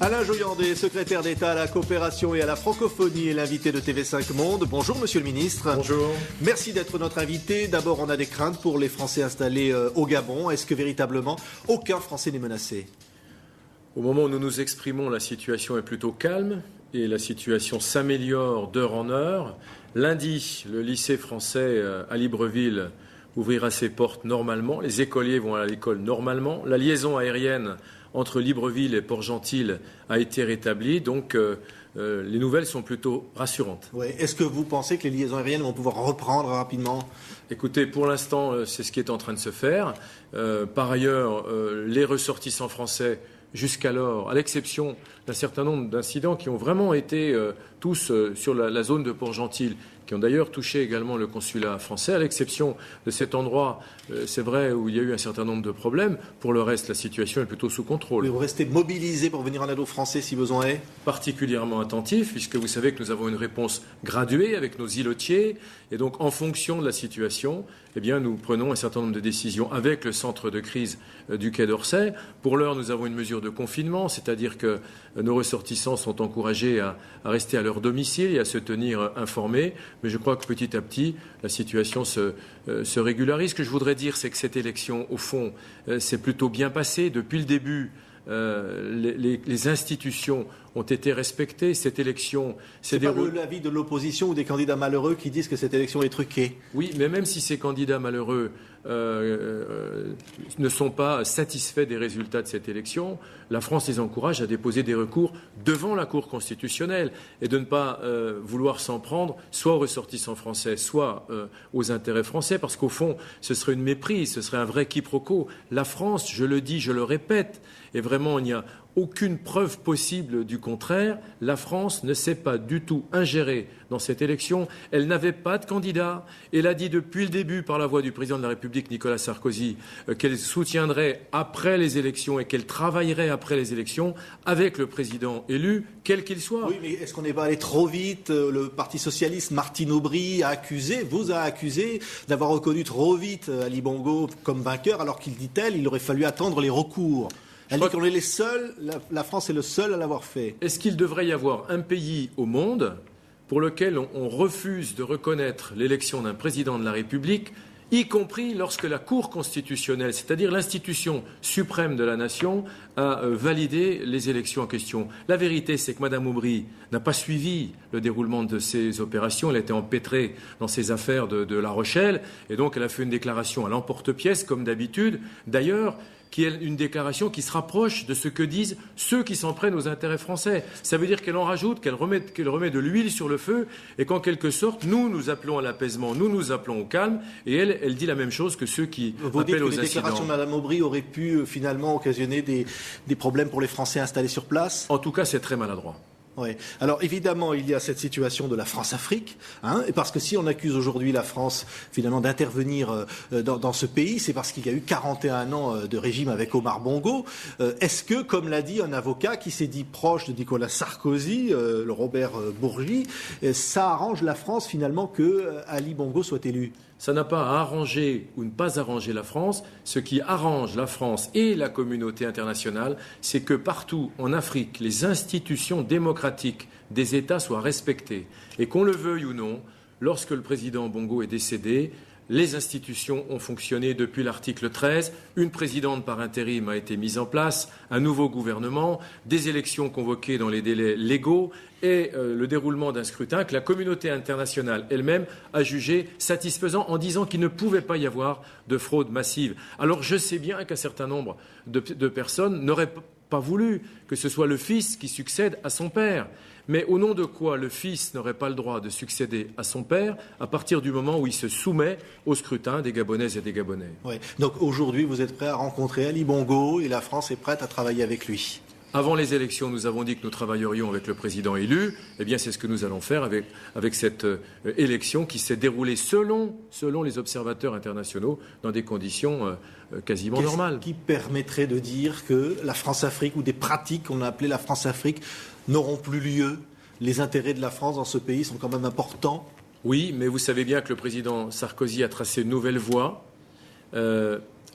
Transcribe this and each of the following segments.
Alain Joyandet, secrétaire d'État à la coopération et à la francophonie, est l'invité de TV5 Monde. Bonjour Monsieur le Ministre. Bonjour. Merci d'être notre invité. D'abord, on a des craintes pour les Français installés au Gabon. Est-ce que véritablement aucun Français n'est menacé? Au moment où nous nous exprimons, la situation est plutôt calme et la situation s'améliore d'heure en heure. Lundi, le lycée français à Libreville ouvrira ses portes normalement. Les écoliers vont à l'école normalement. La liaison aérienne entre Libreville et Port-Gentil a été rétablie. Donc, les nouvelles sont plutôt rassurantes. Oui. Est-ce que vous pensez que les liaisons aériennes vont pouvoir reprendre rapidement? Écoutez, pour l'instant, c'est ce qui est en train de se faire. Par ailleurs, les ressortissants français, jusqu'alors, à l'exception d'un certain nombre d'incidents qui ont vraiment été tous sur la zone de Port-Gentil, qui ont d'ailleurs touché également le consulat français, à l'exception de cet endroit, c'est vrai, où il y a eu un certain nombre de problèmes. Pour le reste, la situation est plutôt sous contrôle. Mais vous restez mobilisé pour venir en aide aux Français si besoin est? Particulièrement attentif, puisque vous savez que nous avons une réponse graduée avec nos îlotiers. Et donc, en fonction de la situation, eh bien, nous prenons un certain nombre de décisions avec le centre de crise du Quai d'Orsay. Pour l'heure, nous avons une mesure de confinement, c'est-à-dire que nos ressortissants sont encouragés à rester à leur domicile et à se tenir informés. Mais je crois que petit à petit, la situation se régularise. Ce que je voudrais dire, c'est que cette élection, au fond, s'est plutôt bien passée. Depuis le début, les institutions ont été respectées. Cette élection s'est déroulée. C'est pas l'avis de l'opposition ou des candidats malheureux qui disent que cette élection est truquée? Oui, mais même si ces candidats malheureux ne sont pas satisfaits des résultats de cette élection, la France les encourage à déposer des recours devant la Cour constitutionnelle et de ne pas vouloir s'en prendre soit aux ressortissants français, soit aux intérêts français, parce qu'au fond, ce serait une méprise, ce serait un vrai quiproquo. La France, je le dis, je le répète, et vraiment, il n'y a aucune preuve possible du contraire. La France ne s'est pas du tout ingérée dans cette élection. Elle n'avait pas de candidat. Elle a dit depuis le début, par la voix du président de la République, Nicolas Sarkozy, qu'elle soutiendrait après les élections et qu'elle travaillerait après les élections avec le président élu, quel qu'il soit. Oui, mais est-ce qu'on n'est pas allé trop vite? Le Parti socialiste, Martine Aubry, vous a accusé d'avoir reconnu trop vite Ali Bongo comme vainqueur, alors qu'il dit-elle, il aurait fallu attendre les recours. Elle dit qu'on est les seuls, la France est le seul à l'avoir fait. Est-ce qu'il devrait y avoir un pays au monde pour lequel on refuse de reconnaître l'élection d'un président de la République, y compris lorsque la Cour constitutionnelle, c'est-à-dire l'institution suprême de la nation, a validé les élections en question? La vérité, c'est que Mme Aubry n'a pas suivi le déroulement de ces opérations. Elle était empêtrée dans ces affaires de La Rochelle, et donc elle a fait une déclaration à l'emporte-pièce, comme d'habitude. D'ailleurs, qui est une déclaration qui se rapproche de ce que disent ceux qui s'en prennent aux intérêts français. Ça veut dire qu'elle en rajoute, qu'elle remet de l'huile sur le feu, et qu'en quelque sorte, nous appelons à l'apaisement, nous appelons au calme, et elle dit la même chose que ceux qui appellent aux incidents. Vous dites que les déclarations de Mme Aubry auraient pu finalement occasionner des problèmes pour les Français installés sur place? En tout cas, c'est très maladroit. Oui. Alors évidemment, il y a cette situation de la France-Afrique, parce que si on accuse aujourd'hui la France finalement d'intervenir dans ce pays, c'est parce qu'il y a eu 41 ans de régime avec Omar Bongo. Est-ce que, comme l'a dit un avocat qui s'est dit proche de Nicolas Sarkozy, le Robert Bourgi, ça arrange la France finalement que Ali Bongo soit élu? Ça n'a pas à arranger ou ne pas arranger la France. Ce qui arrange la France et la communauté internationale, c'est que partout en Afrique, les institutions démocratiques des États soient respectées. Et qu'on le veuille ou non, lorsque le président Bongo est décédé, les institutions ont fonctionné depuis l'article 13. Une présidente par intérim a été mise en place, un nouveau gouvernement, des élections convoquées dans les délais légaux et le déroulement d'un scrutin que la communauté internationale elle-même a jugé satisfaisant en disant qu'il ne pouvait pas y avoir de fraude massive. Alors je sais bien qu'un certain nombre de personnes n'auraient pas voulu que ce soit le fils qui succède à son père. Mais au nom de quoi le fils n'aurait pas le droit de succéder à son père à partir du moment où il se soumet au scrutin des Gabonaises et des Gabonais? Oui. Donc aujourd'hui, vous êtes prêt à rencontrer Ali Bongo et la France est prête à travailler avec lui? Avant les élections, nous avons dit que nous travaillerions avec le président élu. Eh bien, c'est ce que nous allons faire avec cette élection qui s'est déroulée selon les observateurs internationaux dans des conditions quasiment normales. Qui permettrait de dire que la France-Afrique ou des pratiques qu'on a appelées la France-Afrique n'auront plus lieu? Les intérêts de la France dans ce pays sont quand même importants. Oui, mais vous savez bien que le président Sarkozy a tracé une nouvelle voie.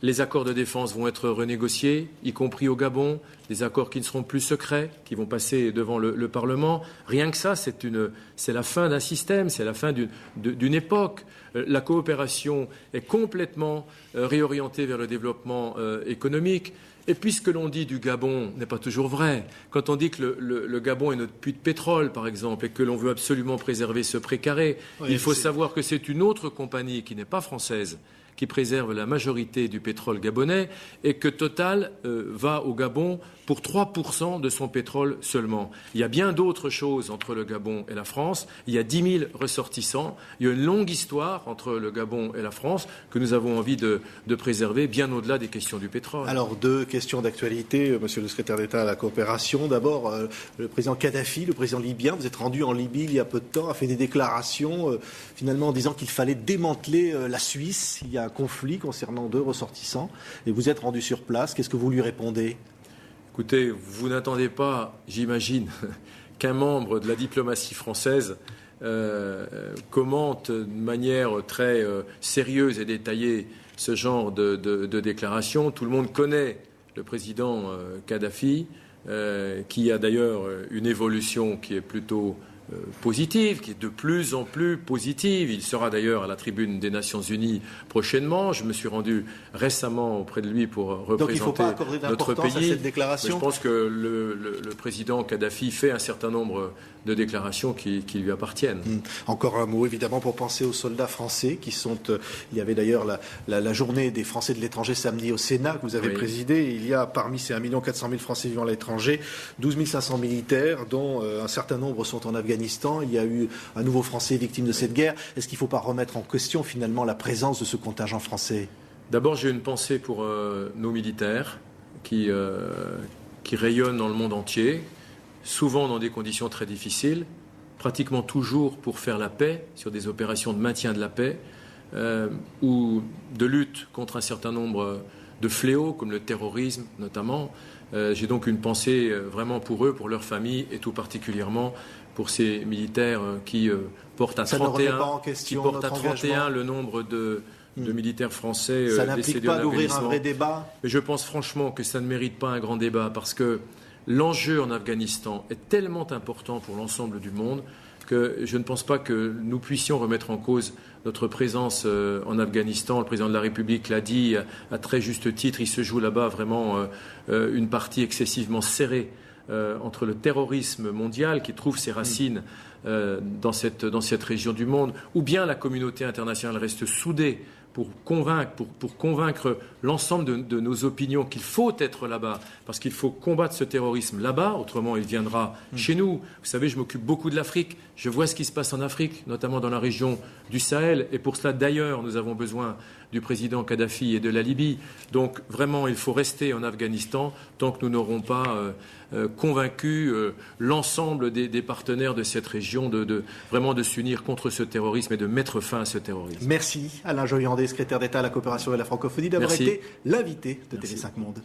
Les accords de défense vont être renégociés, y compris au Gabon, des accords qui ne seront plus secrets, qui vont passer devant le Parlement. Rien que ça, c'est la fin d'un système, c'est la fin d'une époque. La coopération est complètement réorientée vers le développement économique. Et puis ce que l'on dit du Gabon n'est pas toujours vrai. Quand on dit que le Gabon est notre puits de pétrole, par exemple, et que l'on veut absolument préserver ce précaré, il faut savoir que c'est une autre compagnie qui n'est pas française, qui préserve la majorité du pétrole gabonais, et que Total va au Gabon pour 3% de son pétrole seulement. Il y a bien d'autres choses entre le Gabon et la France. Il y a 10 000 ressortissants. Il y a une longue histoire entre le Gabon et la France que nous avons envie de préserver, bien au-delà des questions du pétrole. Alors, 2 questions d'actualité, monsieur le secrétaire d'État à la coopération. D'abord, le président Kadhafi, le président libyen, vous êtes rendu en Libye il y a peu de temps, a fait des déclarations, finalement en disant qu'il fallait démanteler la Suisse. Il y a un conflit concernant 2 ressortissants, et vous êtes rendu sur place. Qu'est-ce que vous lui répondez ? Écoutez, vous n'attendez pas, j'imagine, qu'un membre de la diplomatie française commente de manière très sérieuse et détaillée ce genre de déclaration. Tout le monde connaît le président Kadhafi, qui a d'ailleurs une évolution qui est plutôt positive, qui est de plus en plus positive. Il sera d'ailleurs à la tribune des Nations Unies prochainement. Je me suis rendu récemment auprès de lui pour représenter Donc il ne faut pas accorder d'importance à cette déclaration. Mais je pense que le président Kadhafi fait un certain nombre de déclarations qui lui appartiennent. Encore un mot, évidemment, pour penser aux soldats français qui sont... il y avait d'ailleurs la journée des Français de l'étranger samedi au Sénat que vous avez présidé. Il y a parmi ces 1 400 000 Français vivant à l'étranger 12 500 militaires, dont un certain nombre sont en Afghanistan. Il y a eu un nouveau Français victime de cette guerre. Est-ce qu'il ne faut pas remettre en question finalement la présence de ce contingent français ? D'abord, j'ai une pensée pour nos militaires qui rayonnent dans le monde entier, souvent dans des conditions très difficiles, pratiquement toujours pour faire la paix, sur des opérations de maintien de la paix, ou de lutte contre un certain nombre de fléaux, comme le terrorisme notamment. J'ai donc une pensée vraiment pour eux, pour leurs familles, et tout particulièrement pour ces militaires qui portent à 31 le nombre de militaires français ça n'implique pas d'ouvrir un vrai débat. Mais je pense franchement que ça ne mérite pas un grand débat, parce que l'enjeu en Afghanistan est tellement important pour l'ensemble du monde que je ne pense pas que nous puissions remettre en cause notre présence en Afghanistan. Le président de la République l'a dit à très juste titre, il se joue là-bas vraiment une partie excessivement serrée entre le terrorisme mondial qui trouve ses racines dans cette région du monde, ou bien la communauté internationale reste soudée pour convaincre l'ensemble de nos opinions qu'il faut être là-bas, parce qu'il faut combattre ce terrorisme là-bas, autrement il viendra chez nous. Vous savez, je m'occupe beaucoup de l'Afrique, je vois ce qui se passe en Afrique, notamment dans la région du Sahel, et pour cela d'ailleurs nous avons besoin du président Kadhafi et de la Libye. Donc vraiment il faut rester en Afghanistan tant que nous n'aurons pas convaincu l'ensemble des partenaires de cette région vraiment de s'unir contre ce terrorisme et de mettre fin à ce terrorisme. Merci Alain Joyandet, secrétaire d'État à la coopération et à la francophonie, d'avoir été l'invité de TV5 Monde.